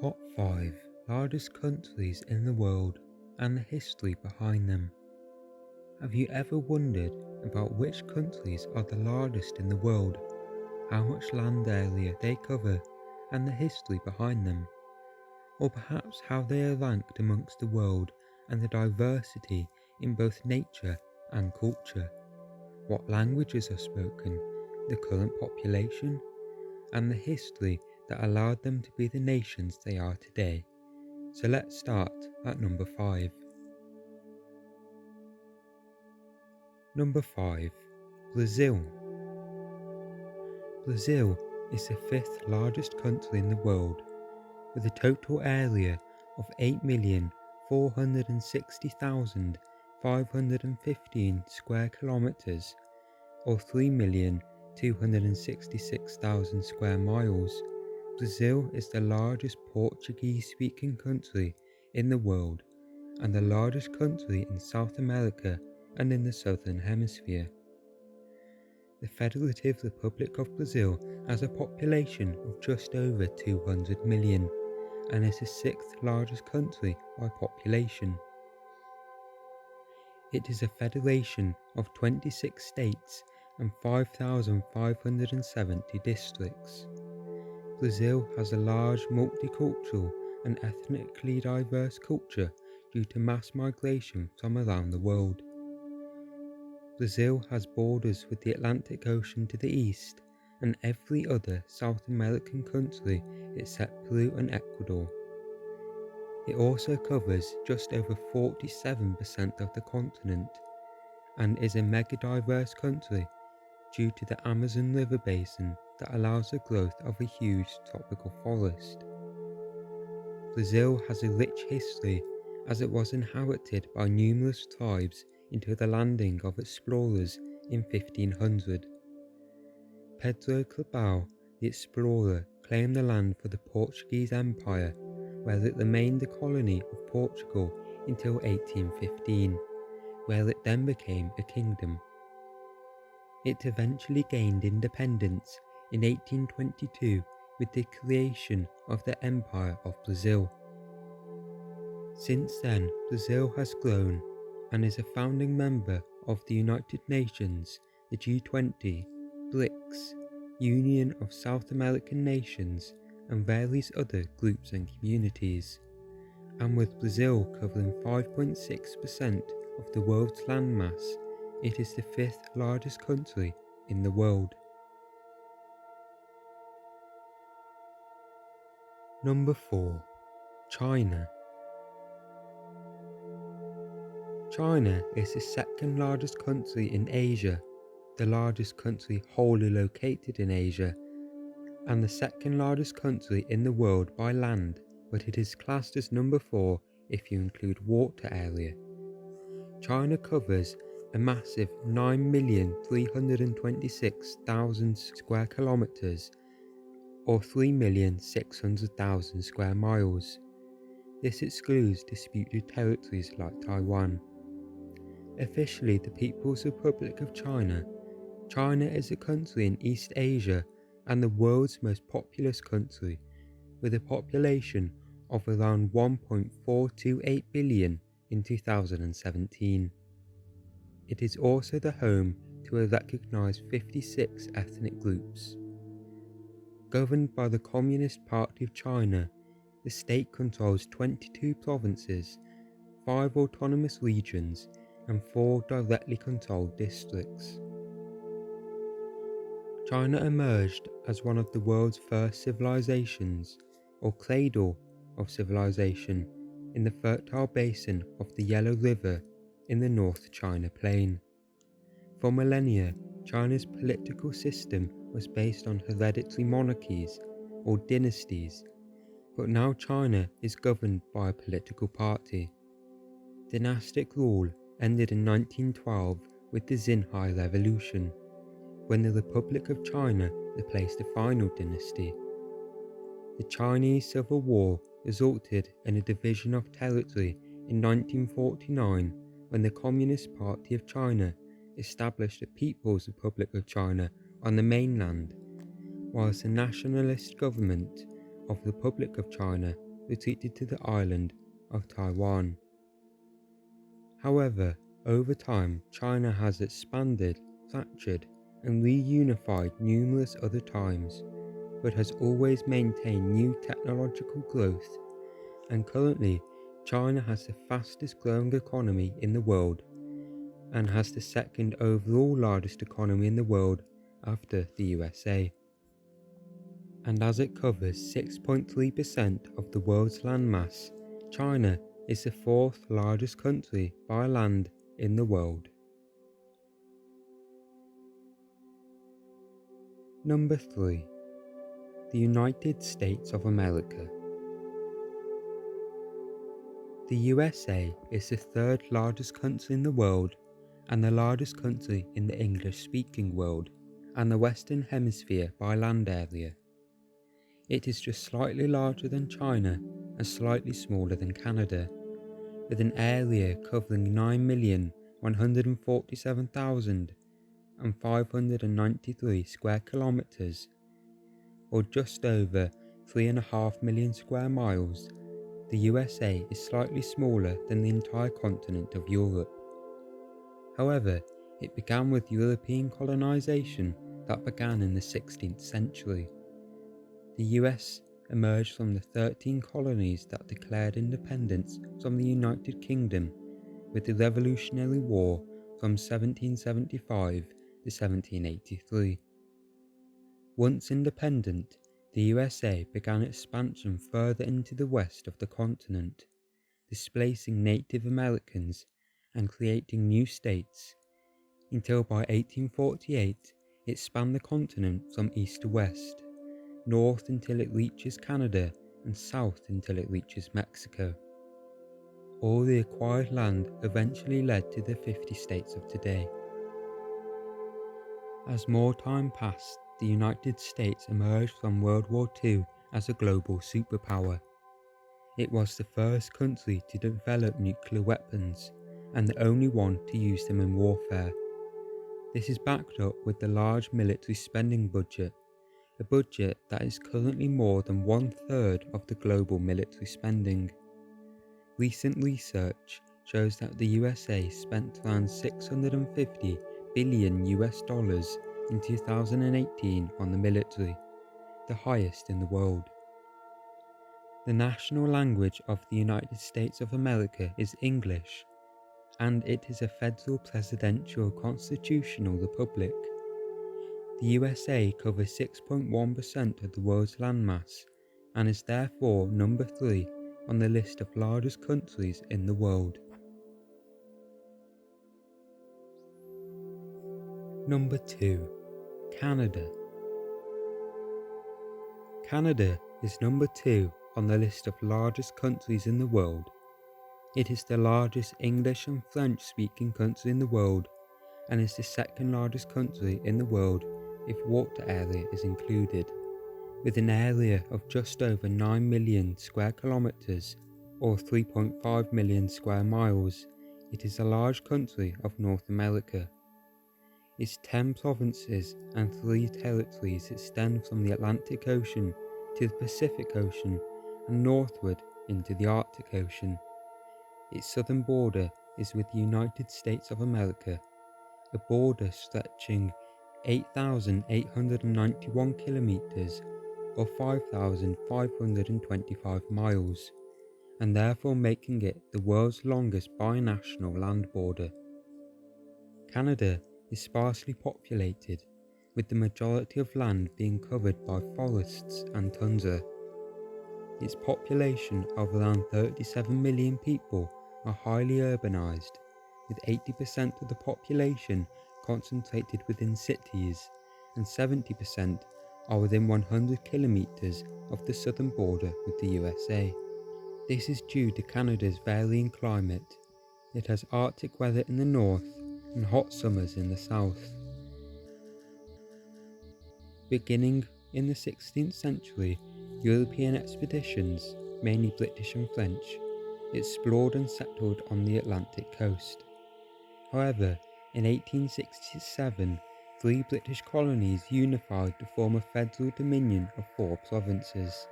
Top 5 largest countries in the world and the history behind them. Have you ever wondered about which countries are the largest in the world, how much land area they cover, and the history behind them? Or perhaps how they are ranked amongst the world and the diversity in both nature and culture? What languages are spoken, the current population, and the history that allowed them to be the nations they are today. So let's start at number 5. Number 5. Brazil. Brazil is the 5th largest country in the world, with a total area of 8,460,515 square kilometers, or 3,266,000 square miles. Brazil is the largest Portuguese-speaking country in the world and the largest country in South America and in the Southern Hemisphere. The Federative Republic of Brazil has a population of just over 200 million and is the 6th largest country by population. It is a federation of 26 states and 5,570 districts. Brazil has a large multicultural and ethnically diverse culture due to mass migration from around the world. Brazil has borders with the Atlantic Ocean to the east and every other South American country except Peru and Ecuador. It also covers just over 47% of the continent and is a mega-diverse country due to the Amazon River basin that allows the growth of a huge tropical forest. Brazil has a rich history as it was inhabited by numerous tribes until the landing of explorers in 1500. Pedro Cabral, the explorer, claimed the land for the Portuguese Empire, where it remained a colony of Portugal until 1815, where it then became a kingdom. It eventually gained independence in 1822 with the creation of the Empire of Brazil. Since then, Brazil has grown and is a founding member of the United Nations, the G20, BRICS, Union of South American Nations, and various other groups and communities. And with Brazil covering 5.6% of the world's landmass, it is the 5th largest country in the world. Number 4. China. China is the 2nd largest country in Asia, the largest country wholly located in Asia, and the 2nd largest country in the world by land, but it is classed as number 4 if you include water area. China covers a massive 9,326,000 square kilometers, or 3,600,000 square miles. This excludes disputed territories like Taiwan. Officially the People's Republic of China, China is a country in East Asia and the world's most populous country, with a population of around 1.428 billion in 2017. It is also the home to a recognized 56 ethnic groups. Governed by the Communist Party of China, the state controls 22 provinces, 5 autonomous regions, and 4 directly controlled districts. China emerged as one of the world's first civilizations, or cradle of civilization, in the fertile basin of the Yellow River in the North China Plain. For millennia, China's political system was based on hereditary monarchies, or dynasties, but now China is governed by a political party. Dynastic rule ended in 1912 with the Xinhai Revolution, when the Republic of China replaced the final dynasty. The Chinese Civil War resulted in a division of territory in 1949 when the Communist Party of China established the People's Republic of China on the mainland, whilst the nationalist government of the Republic of China retreated to the island of Taiwan. However, over time, China has expanded, fractured, and reunified numerous other times, but has always maintained new technological growth, and currently China has the fastest growing economy in the world and has the second overall largest economy in the world after the USA. And as it covers 6.3% of the world's landmass, China is the fourth largest country by land in the world. Number 3. The United States of America. The USA is the third largest country in the world and the largest country in the English-speaking world and the Western Hemisphere by land area. It is just slightly larger than China and slightly smaller than Canada, with an area covering 9,147,593 square kilometers, or just over 3.5 million square miles. The USA is slightly smaller than the entire continent of Europe. However, it began with European colonization that began in the 16th century. The US emerged from the 13 colonies that declared independence from the United Kingdom with the Revolutionary War from 1775 to 1783. Once independent, the USA began expansion further into the west of the continent, displacing Native Americans and creating new states, until by 1848 it spanned the continent from east to west, north until it reaches Canada and south until it reaches Mexico. All the acquired land eventually led to the 50 states of today. As more time passed, the United States emerged from World War II as a global superpower. It was the first country to develop nuclear weapons and the only one to use them in warfare. This is backed up with the large military spending budget, a budget that is currently more than 1/3 of the global military spending. Recent research shows that the USA spent around $650 billion in 2018 on the military, the highest in the world. The national language of the United States of America is English, and it is a federal presidential constitutional republic. The USA covers 6.1% of the world's landmass and is therefore number 3 on the list of largest countries in the world. Number 2. Canada. Canada is number 2 on the list of largest countries in the world. It is the largest English and French speaking country in the world and is the second largest country in the world if water area is included. With an area of just over 9 million square kilometers or 3.5 million square miles, it is a large country of North America. Its 10 provinces and 3 territories extend from the Atlantic Ocean to the Pacific Ocean and northward into the Arctic Ocean. Its southern border is with the United States of America, a border stretching 8,891 kilometers or 5,525 miles, and therefore making it the world's longest binational land border. Canada is sparsely populated, with the majority of land being covered by forests and tundra. Its population of around 37 million people are highly urbanized, with 80% of the population concentrated within cities and 70% are within 100 kilometers of the southern border with the USA. This is due to Canada's varying climate. It has Arctic weather in the north and hot summers in the south. Beginning in the 16th century, European expeditions, mainly British and French, explored and settled on the Atlantic coast. However, in 1867, 3 British colonies unified to form a federal dominion of 4 provinces.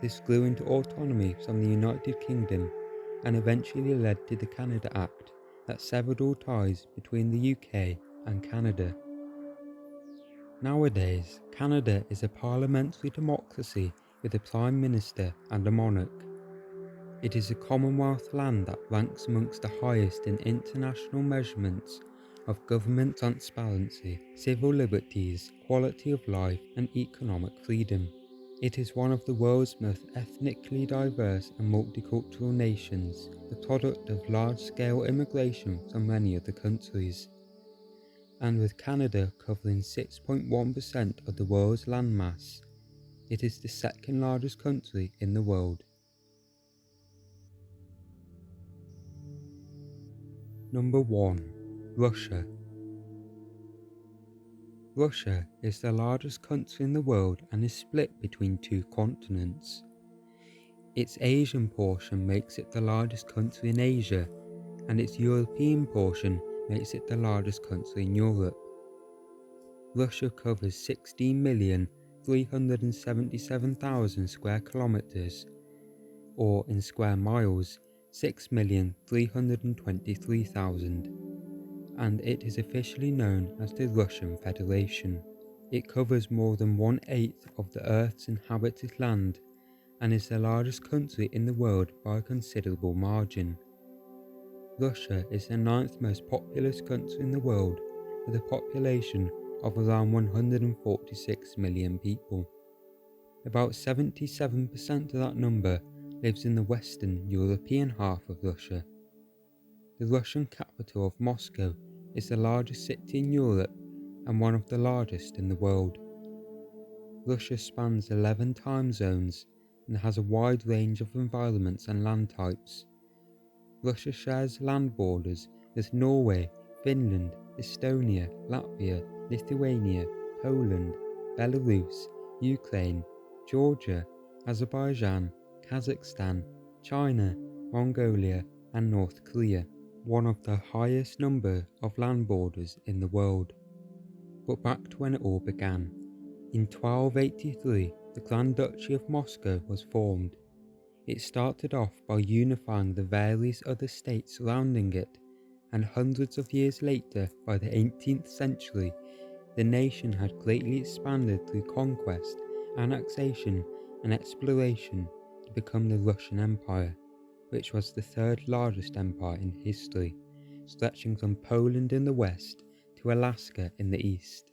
This grew into autonomy from the United Kingdom and eventually led to the Canada Act that severed all ties between the UK and Canada. Nowadays, Canada is a parliamentary democracy with a Prime Minister and a monarch. It is a Commonwealth land that ranks amongst the highest in international measurements of government transparency, civil liberties, quality of life, and economic freedom. It is one of the world's most ethnically diverse and multicultural nations, the product of large-scale immigration from many other countries. And with Canada covering 6.1% of the world's landmass, it is the second largest country in the world. Number 1. Russia. Russia is the largest country in the world and is split between two continents. Its Asian portion makes it the largest country in Asia, and its European portion makes it the largest country in Europe. Russia covers 16,377,000 square kilometers, or in square miles, 6,323,000, and it is officially known as the Russian Federation. It covers more than 1/8 of the Earth's inhabited land and is the largest country in the world by a considerable margin. Russia is the 9th most populous country in the world, with a population of around 146 million people. About 77% of that number lives in the Western European half of Russia. The Russian capital of Moscow is the largest city in Europe and one of the largest in the world. Russia spans 11 time zones and has a wide range of environments and land types. Russia shares land borders with Norway, Finland, Estonia, Latvia, Lithuania, Poland, Belarus, Ukraine, Georgia, Azerbaijan, Kazakhstan, China, Mongolia, and North Korea, one of the highest number of land borders in the world. But back to when it all began. In 1283, the Grand Duchy of Moscow was formed. It started off by unifying the various other states surrounding it, and hundreds of years later, by the 18th century, the nation had greatly expanded through conquest, annexation, and exploration to become the Russian Empire, which was the third largest empire in history, stretching from Poland in the west to Alaska in the east.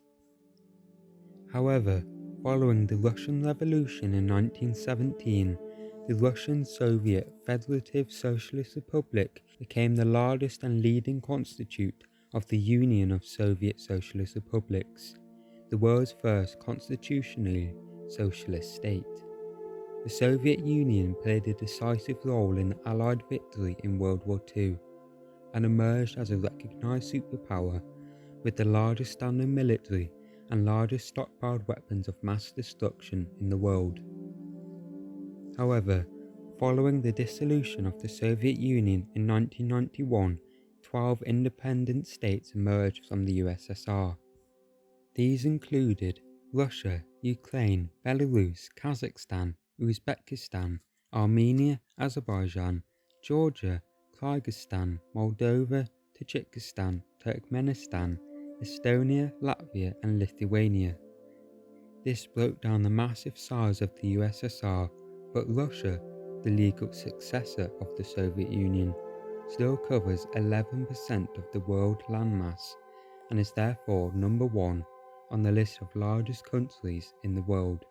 However, following the Russian Revolution in 1917, the Russian Soviet Federative Socialist Republic became the largest and leading constituent of the Union of Soviet Socialist Republics, the world's first constitutionally socialist state. The Soviet Union played a decisive role in the Allied victory in World War II and emerged as a recognized superpower with the largest standing military and largest stockpiled weapons of mass destruction in the world. However, following the dissolution of the Soviet Union in 1991, 12 independent states emerged from the USSR. These included Russia, Ukraine, Belarus, Kazakhstan, Uzbekistan, Armenia, Azerbaijan, Georgia, Kyrgyzstan, Moldova, Tajikistan, Turkmenistan, Estonia, Latvia, and Lithuania. This broke down the massive size of the USSR, but Russia, the legal successor of the Soviet Union, still covers 11% of the world landmass and is therefore number 1 on the list of largest countries in the world.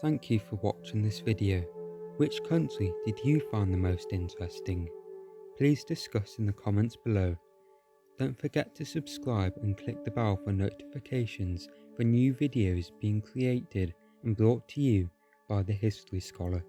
Thank you for watching this video. Which country did you find the most interesting? Please discuss in the comments below. Don't forget to subscribe and click the bell for notifications for new videos being created and brought to you by the History Scholar.